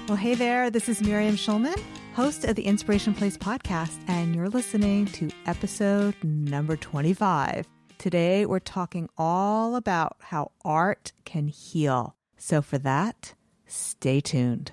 Well, hey there, this is Miriam Schulman, host of the Inspiration Place podcast, and you're listening to episode number 25. Today, we're talking all about how art can heal. So for that, stay tuned.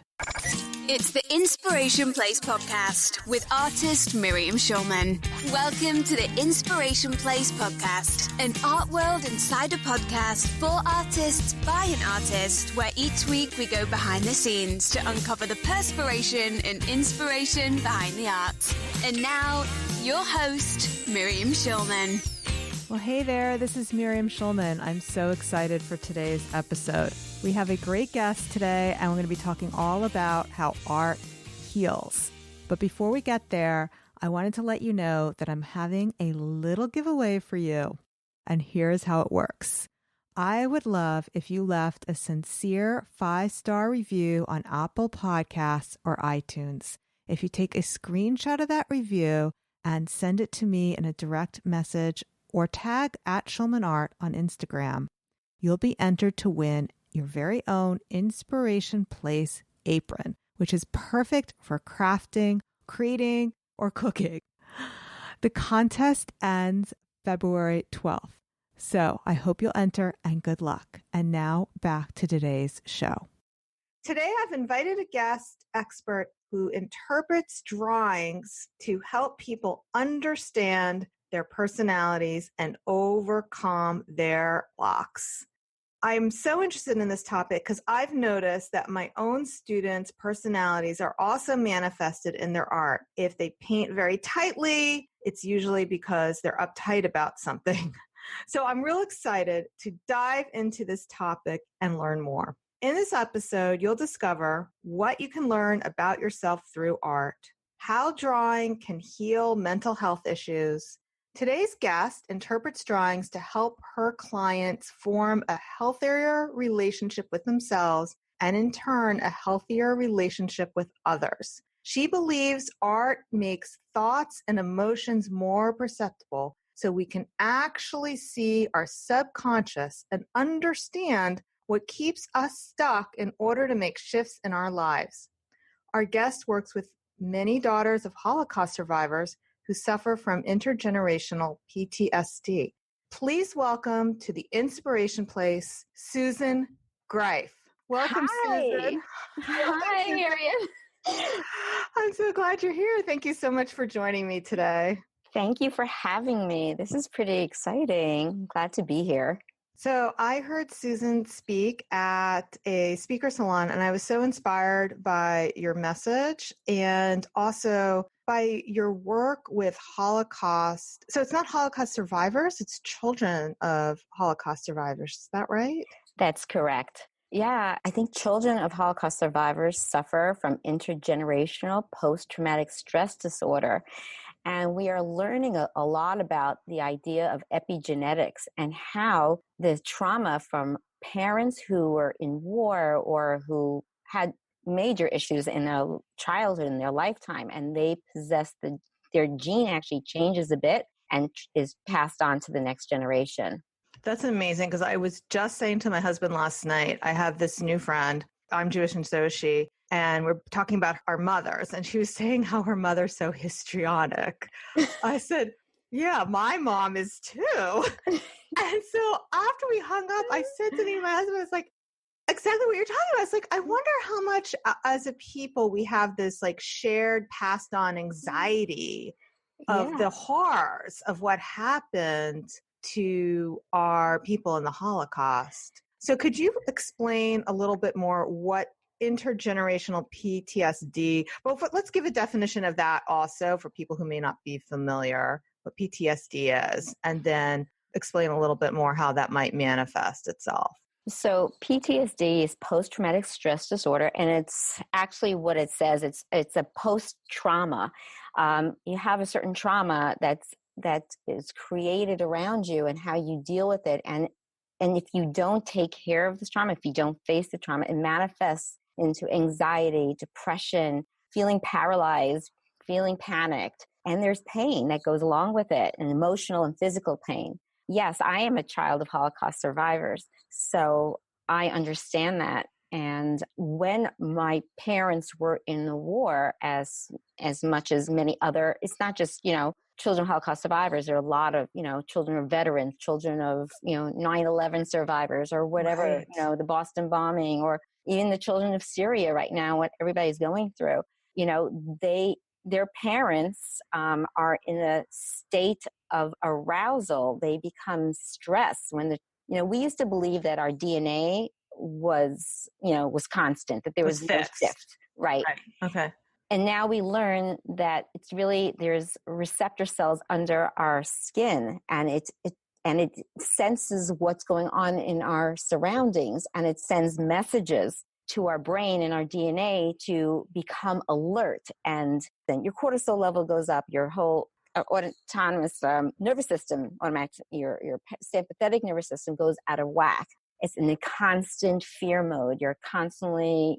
It's the Inspiration Place podcast with artist Miriam Schulman. Welcome to the Inspiration Place podcast, an art world insider podcast for artists by an artist, where each week we go behind the scenes to uncover the perspiration and inspiration behind the art. And now, your host, Miriam Schulman. Well, hey there, this is Miriam Schulman. I'm so excited for today's episode. We have a great guest today, and we're going to be talking all about how art heals. But before we get there, I wanted to let you know that I'm having a little giveaway for you. And here's how it works. I would love if you left a sincere 5-star review on Apple Podcasts or iTunes. If you take a screenshot of that review and send it to me in a direct message or tag @SchulmanArt on Instagram, you'll be entered to win your very own Inspiration Place apron, which is perfect for crafting, creating, or cooking. The contest ends February 12th. So I hope you'll enter and good luck. And now back to today's show. Today I've invited a guest expert who interprets drawings to help people understand their personalities and overcome their blocks. I'm so interested in this topic because I've noticed that my own students' personalities are also manifested in their art. If they paint very tightly, it's usually because they're uptight about something. So I'm real excited to dive into this topic and learn more. In this episode, you'll discover what you can learn about yourself through art, how drawing can heal mental health issues. Today's guest interprets drawings to help her clients form a healthier relationship with themselves and, in turn, a healthier relationship with others. She believes art makes thoughts and emotions more perceptible so we can actually see our subconscious and understand what keeps us stuck in order to make shifts in our lives. Our guest works with many daughters of Holocaust survivors who suffer from intergenerational PTSD. Please welcome to the Inspiration Place, Susan Greif. Welcome, Hi. Susan. Hi, Miriam. I'm so glad you're here. Thank you so much for joining me today. Thank you for having me. This is pretty exciting. I'm glad to be here. So I heard Susan speak at a speaker salon, and I was so inspired by your message and also by your work with Holocaust. So it's not Holocaust survivors, it's children of Holocaust survivors. Is that right? That's correct. Yeah, I think children of Holocaust survivors suffer from intergenerational post-traumatic stress disorder. And we are learning a lot about the idea of epigenetics and how the trauma from parents who were in war or who had major issues in their childhood, in their lifetime, and they possess their gene actually changes a bit and is passed on to the next generation. That's amazing, because I was just saying to my husband last night, I have this new friend. I'm Jewish and so is she. And we're talking about our mothers. And she was saying how her mother's so histrionic. I said, yeah, my mom is too. And so after we hung up, I said to me, my husband was like, exactly what you're talking about. It's like, I wonder how much as a people we have this like shared passed on anxiety of the horrors of what happened to our people in the Holocaust. So could you explain a little bit more what intergenerational PTSD, well, let's give a definition of that also for people who may not be familiar what PTSD is, and then explain a little bit more how that might manifest itself. So PTSD is post-traumatic stress disorder, and it's actually what it says. It's a post-trauma. You have a certain trauma that is created around you and how you deal with it. And if you don't take care of this trauma, if you don't face the trauma, it manifests into anxiety, depression, feeling paralyzed, feeling panicked. And there's pain that goes along with it, and emotional and physical pain. Yes, I am a child of Holocaust survivors, so I understand that And when my parents were in the war, as much as many other, it's not just, children of Holocaust survivors. There are a lot of, children of veterans, children of, 9/11 survivors or whatever, Right. the Boston bombing, or even the children of Syria right now, what everybody's going through, their parents are in a state of arousal. They become stressed when we used to believe that our DNA was constant, that there was no fixed. shift, right? Right. Okay. And now we learn that it's really, there's receptor cells under our skin, and it senses what's going on in our surroundings, and it sends messages to our brain and our DNA to become alert. And then your cortisol level goes up, your whole autonomous nervous system, your sympathetic nervous system goes out of whack. It's in a constant fear mode. You're constantly,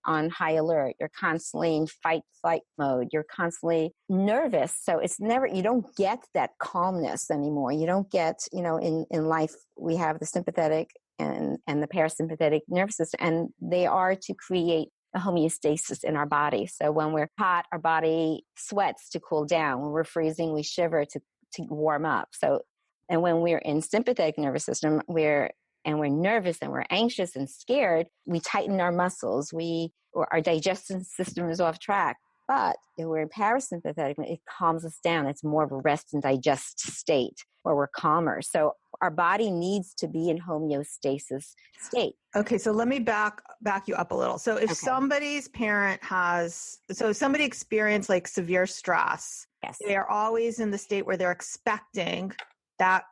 on high alert. You're constantly in fight-flight mode. You're constantly nervous. So you don't get that calmness anymore. You don't get, in life, we have the sympathetic and the parasympathetic nervous system, and they are to create a homeostasis in our body. So when we're hot, our body sweats to cool down. When we're freezing, we shiver to warm up. So, and when we're in sympathetic nervous system, we're nervous and we're anxious and scared, we tighten our muscles. Our digestion system is off track. But if we're in parasympathetic, it calms us down. It's more of a rest and digest state where we're calmer. So our body needs to be in homeostasis state. Okay, so let me back you up a little. So if somebody's parent somebody experienced like severe stress, yes, they are always in the state where they're expecting that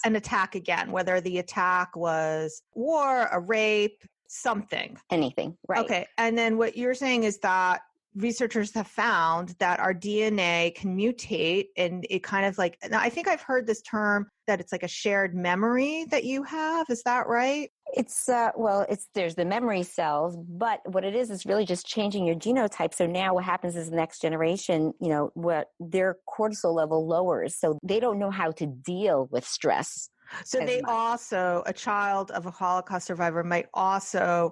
an attack again, whether the attack was war, a rape, something. Anything, right. Okay, and then what you're saying is that researchers have found that our DNA can mutate, and it kind of like, now I think I've heard this term that it's like a shared memory that you have. Is that right? It's there's the memory cells, but what it is really just changing your genotype. So now what happens is the next generation, what their cortisol level lowers, so they don't know how to deal with stress. So a child of a Holocaust survivor might also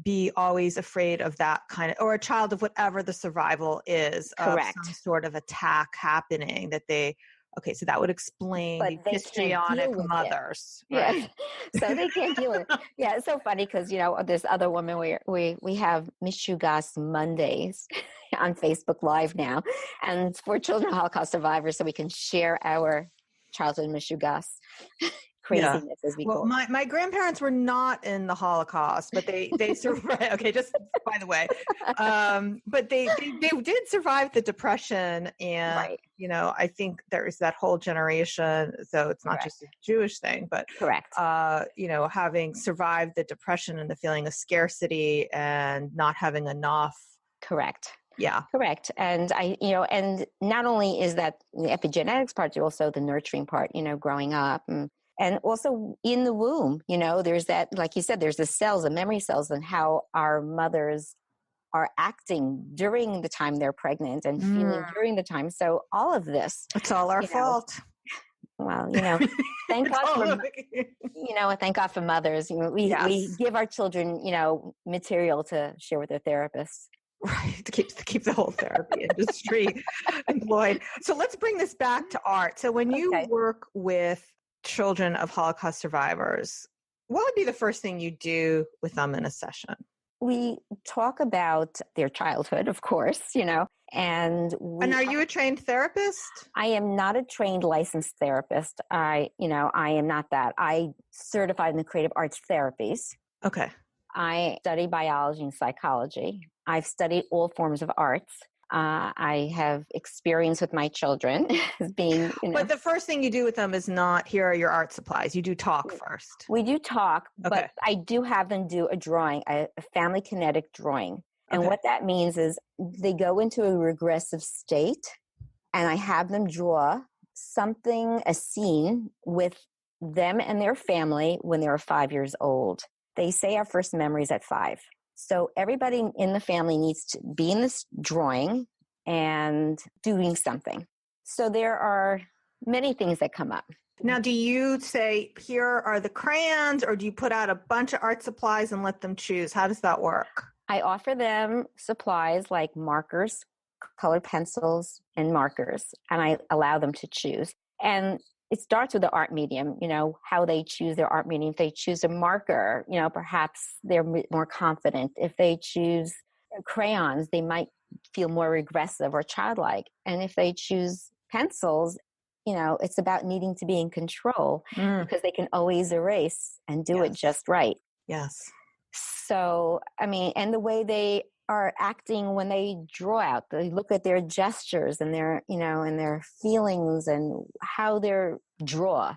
be always afraid of that kind of, or a child of whatever the survival is, correct, of some sort of attack happening so that would explain the histrionic mothers. Right? Yeah. So they can't deal with it. Yeah, it's so funny because, this other woman, we have Mishugas Mondays on Facebook Live now, and it's for children of Holocaust survivors, so we can share our childhood Mishugas craziness, as we call it. My grandparents were not in the Holocaust, but they survived. Okay, just by the way, but they did survive the Depression, and right. I think there's that whole generation. So it's not just a Jewish thing, but correct. Having survived the Depression and the feeling of scarcity and not having enough. Correct. Yeah. Correct. And and not only is that the epigenetics part, but also the nurturing part, growing up. And also in the womb, there's that, like you said, there's the cells, the memory cells, and how our mothers are acting during the time they're pregnant and feeling during the time. So all of this. It's all our fault. Well, thank God for, thank God for mothers. We give our children, material to share with their therapists. Right, to keep the whole therapy industry employed. So let's bring this back to art. So when you work with children of Holocaust survivors, what would be the first thing you do with them in a session? We talk about their childhood, of course, and are you a trained therapist? I am not a trained licensed therapist. I am not that. I certified in the creative arts therapies. Okay. I study biology and psychology. I've studied all forms of arts. I have experience with my children as being, But the first thing you do with them is not, here are your art supplies. You do talk first. We do talk, but I do have them do a drawing, a family kinetic drawing. And what that means is they go into a regressive state, and I have them draw a scene with them and their family when they were 5 years old. They say our first memories at 5. So everybody in the family needs to be in this drawing and doing something. So there are many things that come up. Now, do you say, here are the crayons, or do you put out a bunch of art supplies and let them choose? How does that work? I offer them supplies like markers, colored pencils, and markers, and I allow them to choose. And it starts with the art medium, how they choose their art medium. If they choose a marker, perhaps they're more confident. If they choose crayons, they might feel more regressive or childlike. And if they choose pencils, it's about needing to be in control because they can always erase and do it just right. Yes. So, and the way they are acting when they draw out, they look at their gestures and their, and their feelings and how they draw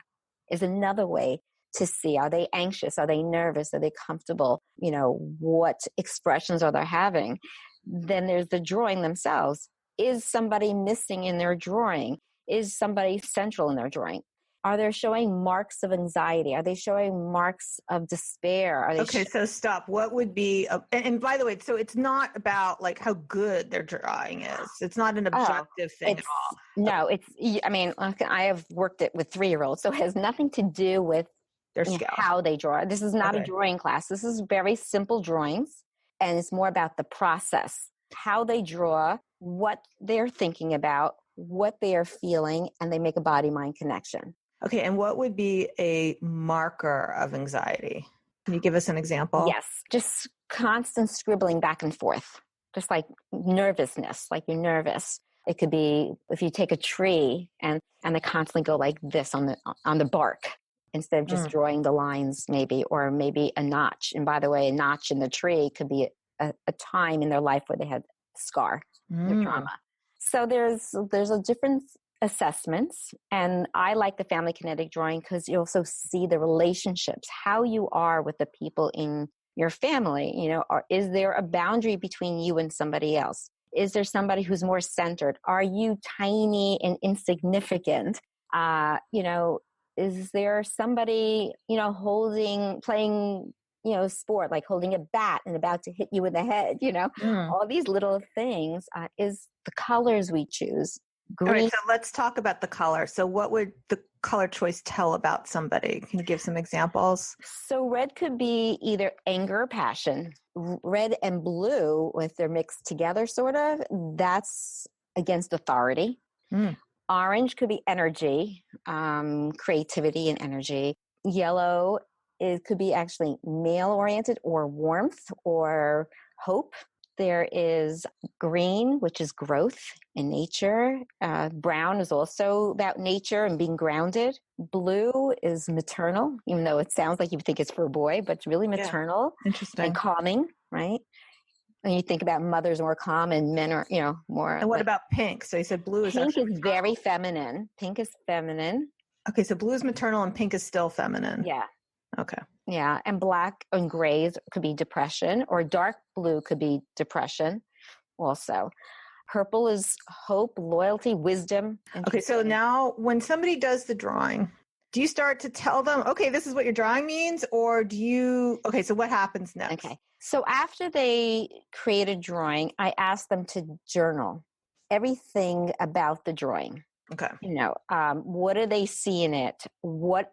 is another way to see. Are they anxious? Are they nervous? Are they comfortable? What expressions are they having? Then there's the drawing themselves. Is somebody missing in their drawing? Is somebody central in their drawing? Are they showing marks of anxiety? Are they showing marks of despair? So stop. What would be, and by the way, so it's not about like how good their drawing is. It's not an objective thing at all. No, I have worked it with 3-year-olds, so it has nothing to do with their skill, how they draw. This is not a drawing class. This is very simple drawings, and it's more about the process, how they draw, what they're thinking about, what they are feeling, and they make a body-mind connection. Okay, and what would be a marker of anxiety? Can you give us an example? Yes, just constant scribbling back and forth, just like nervousness, like you're nervous. It could be if you take a tree and they constantly go like this on the bark instead of just drawing the lines maybe, or maybe a notch. And by the way, a notch in the tree could be a time in their life where they had scar, their trauma. So there's a different assessments, and I like the family kinetic drawing because you also see the relationships, how you are with the people in your family. Is there a boundary between you and somebody else? Is there somebody who's more centered? Are you tiny and insignificant? Is there somebody playing sport, like holding a bat and about to hit you in the head? All these little things. Is the colors we choose. Green. All right, so let's talk about the color. So what would the color choice tell about somebody? Can you give some examples? So red could be either anger or passion. Red and blue, if they're mixed together, sort of, that's against authority. Orange could be energy, creativity and energy. Yellow, it could be actually male-oriented or warmth or hope. There is green, which is growth in nature. Brown is also about nature and being grounded. Blue is maternal, even though it sounds like you think it's for a boy, but it's really maternal. Interesting. And calming, right? And you think about mothers more calm and men are, more. And what about pink? So you said blue is pink actually is very feminine. Pink is feminine. Okay, so blue is maternal and pink is still feminine. Yeah. Okay. Yeah, and black and grays could be depression, or dark blue could be depression also. Purple is hope, loyalty, wisdom. Okay, so now when somebody does the drawing, do you start to tell them, okay, this is what your drawing means? Or so what happens next? Okay, so after they create a drawing, I ask them to journal everything about the drawing. Okay. What do they see in it? What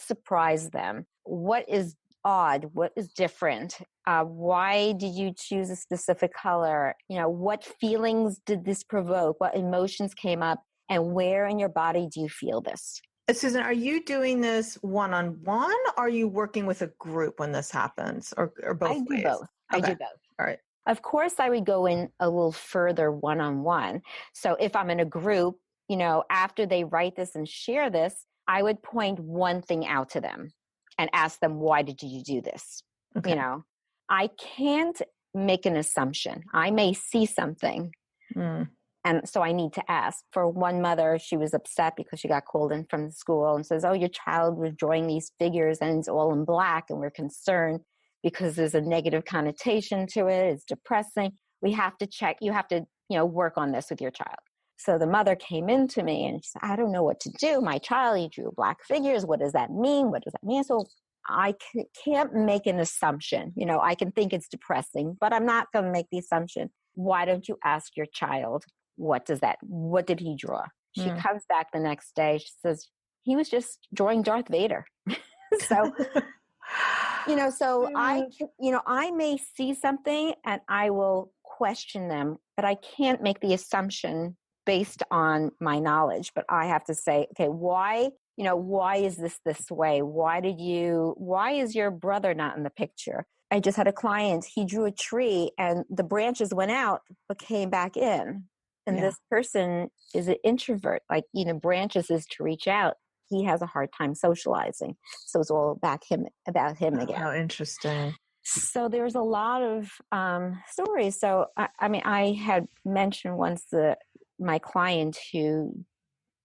surprised them? What is odd? What is different? Why did you choose a specific color? What feelings did this provoke? What emotions came up? And where in your body do you feel this? Susan, are you doing this one-on-one? Or are you working with a group when this happens, or both ways? I do both. Okay. I do both. All right. Of course, I would go in a little further one-on-one. So if I'm in a group, after they write this and share this, I would point one thing out to them and ask them, why did you do this? Okay. I can't make an assumption. I may see something. And so I need to ask. For one mother, she was upset because she got called in from school and says, oh, your child was drawing these figures and it's all in black. And we're concerned because there's a negative connotation to it. It's depressing. We have to check. You have to, work on this with your child. So the mother came in to me and she said, I don't know what to do. My child, he drew black figures. What does that mean? What does that mean? So I can't make an assumption. I can think it's depressing, but I'm not going to make the assumption. Why don't you ask your child, what did he draw? She comes back the next day. She says, he was just drawing Darth Vader. So, I may see something and I will question them, but I can't make the assumption based on my knowledge. But I have to say, okay, why is this way? Why is your brother not in the picture? I just had a client, he drew a tree and the branches went out, but came back in. And this person is an introvert, branches is to reach out. He has a hard time socializing. So it's all about him again. How interesting. So there's a lot of stories. So, I had mentioned once my client who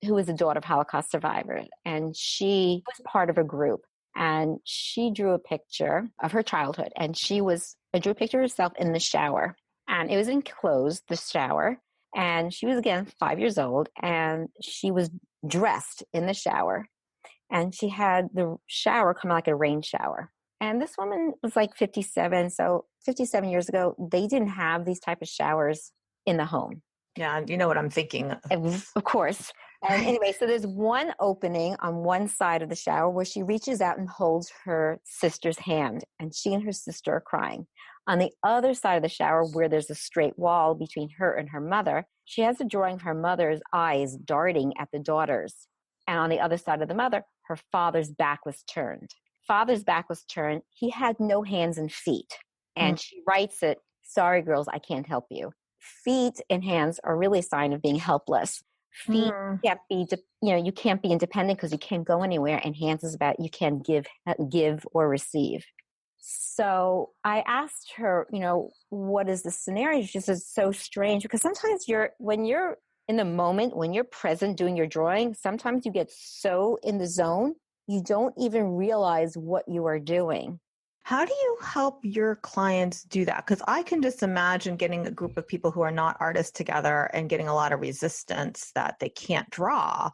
was a daughter of Holocaust survivor, and she was part of a group, and she drew a picture of her childhood, and drew a picture of herself in the shower, and it was enclosed, the shower, and she was, again, 5 years old, and she was dressed in the shower, and she had the shower come like a rain shower. And this woman was like 57. So 57 years ago, they didn't have these type of showers in the home. Yeah, you know what I'm thinking. Of course. And anyway, so there's one opening on one side of the shower where she reaches out and holds her sister's hand, and she and her sister are crying. On the other side of the shower, where there's a straight wall between her and her mother, she has a drawing of her mother's eyes darting at the daughters. And on the other side of the mother, her father's back was turned. Father's back was turned. He had no hands and feet. And she writes it, "Sorry, girls, I can't help you." Feet and hands are really a sign of being helpless. Feet can't be, you can't be independent because you can't go anywhere. And hands is about you can give or receive. So I asked her, what is the scenario? She says, it's so strange because sometimes when you're in the moment, when you're present doing your drawing, sometimes you get so in the zone, you don't even realize what you are doing. How do you help your clients do that? Because I can just imagine getting a group of people who are not artists together and getting a lot of resistance that they can't draw.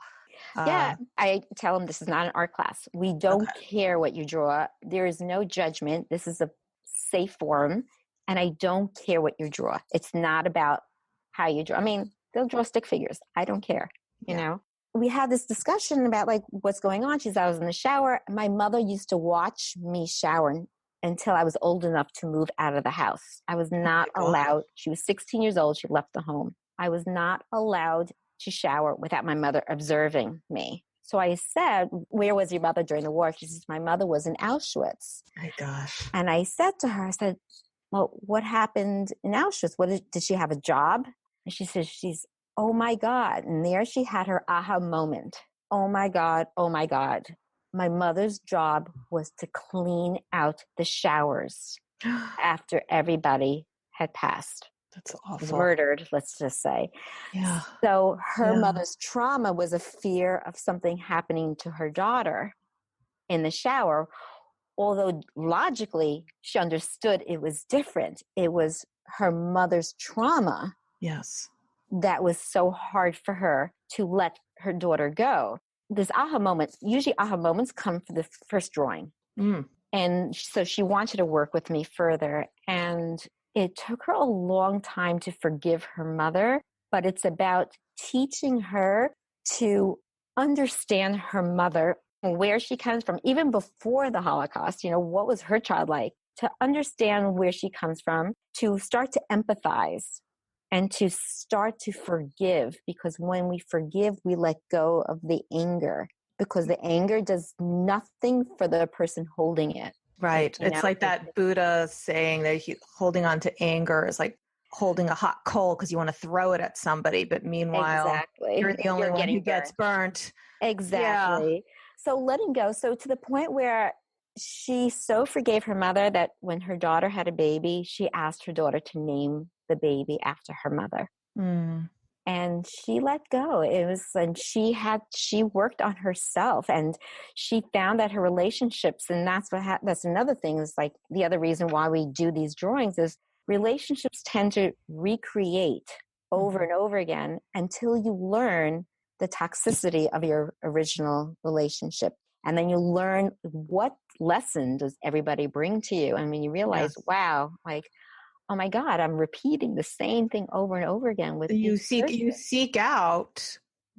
Yeah, I tell them this is not an art class. We don't care what you draw. There is no judgment. This is a safe forum, and I don't care what you draw. It's not about how you draw. I mean, they'll draw stick figures. I don't care, you know. We had this discussion about what's going on. She said, I was in the shower. My mother used to watch me shower until I was old enough to move out of the house. I was not allowed. She was 16 years old. She left the home. I was not allowed to shower without my mother observing me. So I said, where was your mother during the war? She says, my mother was in Auschwitz. My gosh. And I said to her, I said, well, what happened in Auschwitz? Did she have a job? And she says, oh my God. And there she had her aha moment. Oh my God. Oh my God. My mother's job was to clean out the showers after everybody had passed. That's awful. Murdered, let's just say. Yeah. So her mother's trauma was a fear of something happening to her daughter in the shower, although logically she understood it was different. It was her mother's trauma. Yes. That was so hard for her to let her daughter go. This aha moment, usually aha moments come for the first drawing. And so she wanted to work with me further. And it took her a long time to forgive her mother, but it's about teaching her to understand her mother, where she comes from, even before the Holocaust, what was her child like, to understand where she comes from, to start to empathize and to start to forgive, because when we forgive, we let go of the anger, because the anger does nothing for the person holding it. Right. It's like that Buddha saying that holding on to anger is like holding a hot coal because you want to throw it at somebody. But meanwhile, you're the only one who gets burnt. Exactly. Yeah. So letting go. So to the point where she so forgave her mother that when her daughter had a baby, she asked her daughter to name the baby after her mother. And she let go. And she worked on herself, and she found that her relationships, and that's another thing, is like the other reason why we do these drawings is relationships tend to recreate over and over again until you learn the toxicity of your original relationship. And then you learn what lesson does everybody bring to you. And when you realize, wow, oh my God, I'm repeating the same thing over and over again with you seek out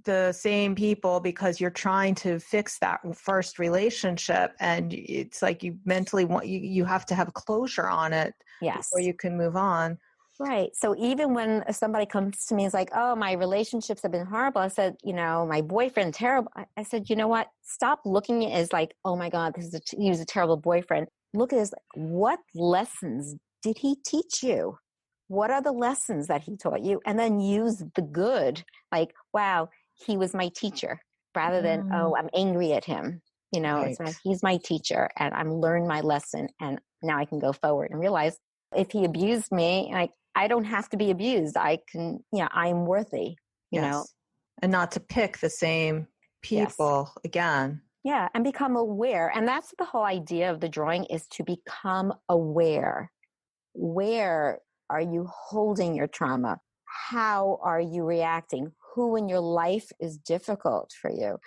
the same people because you're trying to fix that first relationship. And it's like you mentally you have to have closure on it Yes. before you can move on. Right. So even when somebody comes to me, is like, oh, my relationships have been horrible. I said, my boyfriend, terrible. I said, you know what? Stop looking at it as like, oh my God, he was a terrible boyfriend. Look at this. What lessons did he teach you? What are the lessons that he taught you? And then use the good, like, wow, he was my teacher, rather than, oh, I'm angry at him. It's like, he's my teacher and I'm learned my lesson and now I can go forward and realize if he abused me, I don't have to be abused. I can, I'm worthy, Yes. And not to pick the same people again. Yeah. And become aware. And that's the whole idea of the drawing, is to become aware. Where are you holding your trauma? How are you reacting? Who in your life is difficult for you?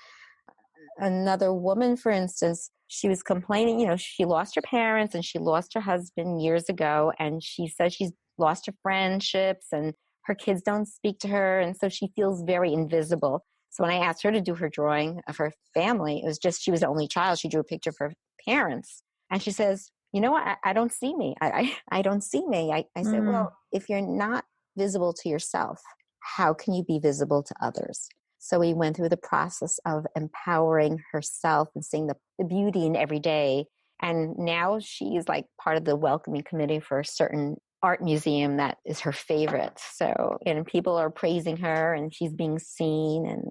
Another woman, for instance, she was complaining, she lost her parents and she lost her husband years ago. And she says she's lost her friendships and her kids don't speak to her. And so she feels very invisible. So when I asked her to do her drawing of her family, it was just, she was the only child. She drew a picture of her parents. And she says, you know what? I don't see me. I don't see me. I said, well, if you're not visible to yourself, how can you be visible to others? So we went through the process of empowering herself and seeing the beauty in every day. And now she's like part of the welcoming committee for a certain art museum that is her favorite. So, and people are praising her and she's being seen. And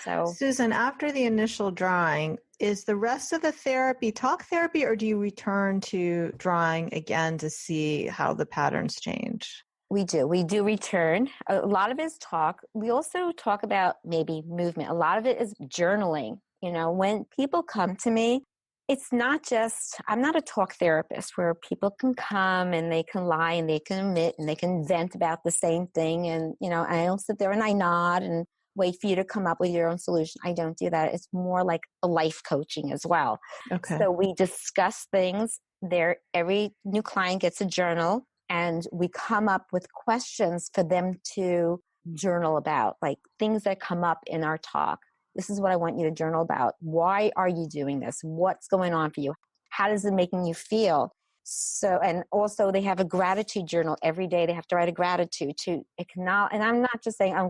so, Susan, after the initial drawing, is the rest of the therapy talk therapy, or do you return to drawing again to see how the patterns change? We do return. A lot of it is talk. We also talk about maybe movement. A lot of it is journaling. When people come to me, it's not just, I'm not a talk therapist where people can come and they can lie and they can omit and they can vent about the same thing. And, I don't sit there and I nod and wait for you to come up with your own solution. I don't do that. It's more like a life coaching as well. Okay. So we discuss things there. Every new client gets a journal. And we come up with questions for them to journal about, like things that come up in our talk. This is what I want you to journal about. Why are you doing this? What's going on for you? How does it making you feel? So, and also they have a gratitude journal every day. They have to write a gratitude to acknowledge. And I'm not just saying I'm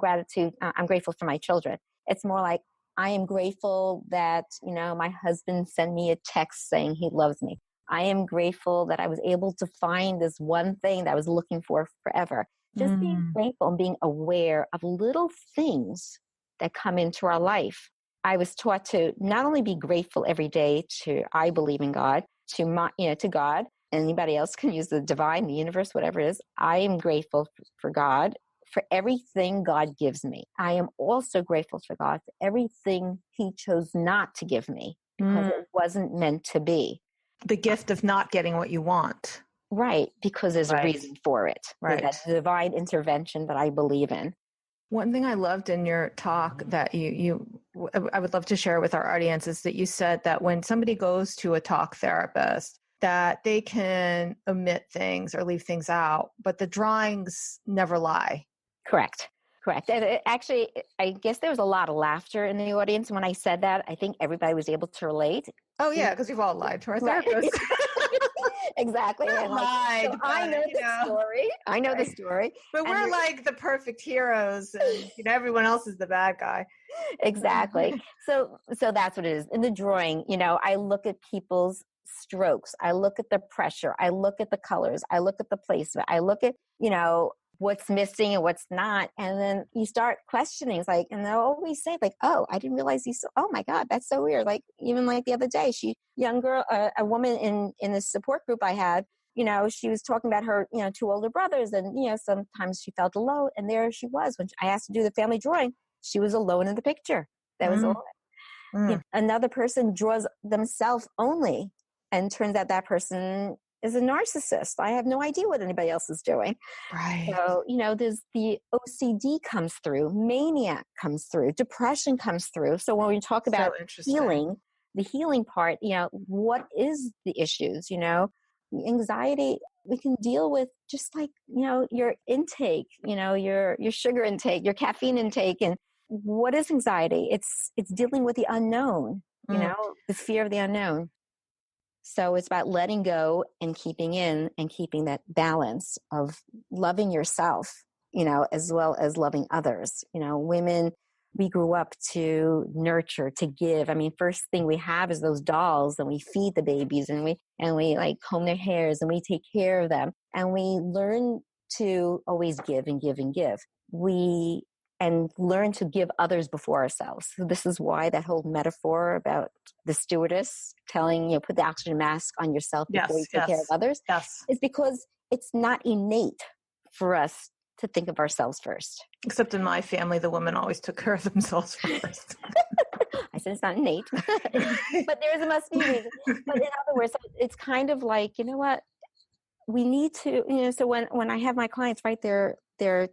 grateful for my children. It's more like, I am grateful that, my husband sent me a text saying he loves me. I am grateful that I was able to find this one thing that I was looking for forever. Just being grateful and being aware of little things that come into our life. I was taught to not only be grateful every day to, I believe in God, to God. Anybody else can use the divine, the universe, whatever it is. I am grateful for God, for everything God gives me. I am also grateful for God for everything he chose not to give me because it wasn't meant to be. The gift of not getting what you want. Right, because there's a reason for it. Right. There's that divine intervention that I believe in. One thing I loved in your talk that I would love to share with our audience is that you said that when somebody goes to a talk therapist, that they can omit things or leave things out, but the drawings never lie. Correct. And actually, I guess there was a lot of laughter in the audience when I said that. I think everybody was able to relate. Oh, yeah, because we've all lied to our therapist. Exactly. Lied, so I know the story. I know the story. But we're like the perfect heroes and everyone else is the bad guy. Exactly. So that's what it is. In the drawing, I look at people's strokes. I look at the pressure. I look at the colors. I look at the placement. I look at, what's missing and what's not. And then you start questioning. It's like, and they'll always say like, oh, I didn't realize oh my God, that's so weird. Like even like the other day, a woman in the support group I had, she was talking about her, two older brothers and, sometimes she felt alone. And there she was when I asked to do the family drawing, she was alone in the picture. That was all. Another person draws themselves only and turns out that person is a narcissist. I have no idea what anybody else is doing. Right. So, there's the OCD comes through, mania comes through, depression comes through. So when we talk about healing, the healing part, what is the issues, the anxiety we can deal with just like, your intake, your sugar intake, your caffeine intake. And, what is anxiety? It's dealing with the unknown, the fear of the unknown. So it's about letting go and keeping in and keeping that balance of loving yourself, as well as loving others. Women, we grew up to nurture, to give. I mean, first thing we have is those dolls, and we feed the babies, and we like comb their hairs, and we take care of them, and we learn to always give and give and give. And learn to give others before ourselves. So this is why that whole metaphor about the stewardess telling, put the oxygen mask on yourself before you take care of others, is because it's not innate for us to think of ourselves first. Except in my family, the women always took care of themselves first. I said it's not innate, but there must be reason. But in other words, it's kind of like, what? We need to, so when I have my clients write their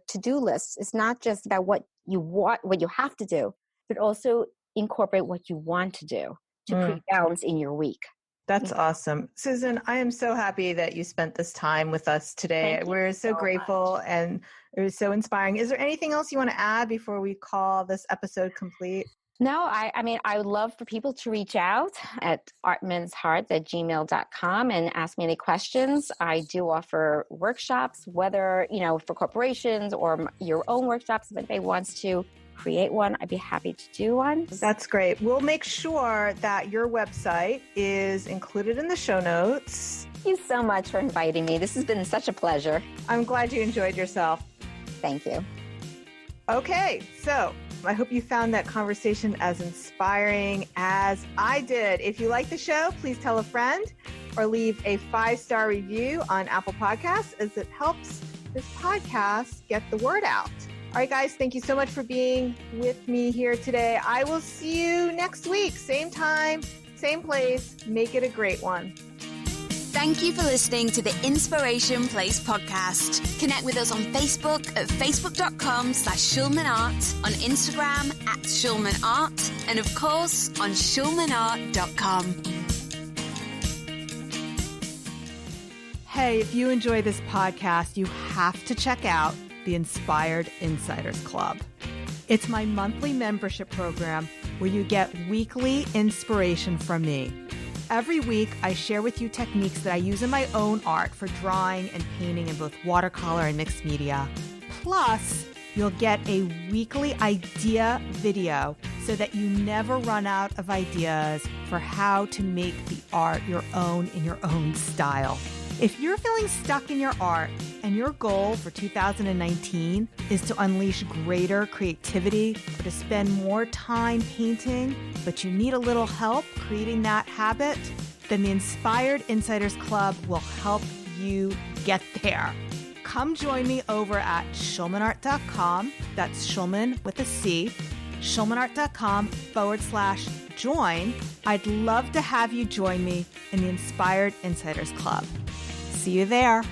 to-do lists, it's not just about what you have to do, but also incorporate what you want to do to create balance in your week. That's awesome. Susan, I am so happy that you spent this time with us today. We're so grateful much. And it was so inspiring. Is there anything else you want to add before we call this episode complete? No, I mean, I would love for people to reach out at artmenshearts@gmail.com and ask me any questions. I do offer workshops, whether, for corporations or your own workshops. If anybody wants to create one, I'd be happy to do one. That's great. We'll make sure that your website is included in the show notes. Thank you so much for inviting me. This has been such a pleasure. I'm glad you enjoyed yourself. Thank you. Okay, so I hope you found that conversation as inspiring as I did. If you like the show, please tell a friend or leave a 5-star review on Apple Podcasts, as it helps this podcast get the word out. All right, guys, thank you so much for being with me here today. I will see you next week. Same time, same place. Make it a great one. Thank you for listening to the Inspiration Place podcast. Connect with us on Facebook at facebook.com/SchulmanArt, on Instagram @SchulmanArt, and of course on SchulmanArt.com. Hey, if you enjoy this podcast, you have to check out the Inspired Insiders Club. It's my monthly membership program where you get weekly inspiration from me. Every week, I share with you techniques that I use in my own art for drawing and painting in both watercolor and mixed media. Plus, you'll get a weekly idea video so that you never run out of ideas for how to make the art your own in your own style. If you're feeling stuck in your art and your goal for 2019 is to unleash greater creativity or to spend more time painting, but you need a little help creating that habit, then the Inspired Insiders Club will help you get there. Come join me over at schulmanart.com. That's Schulman with a C. schulmanart.com/join. I'd love to have you join me in the Inspired Insiders Club. See you there.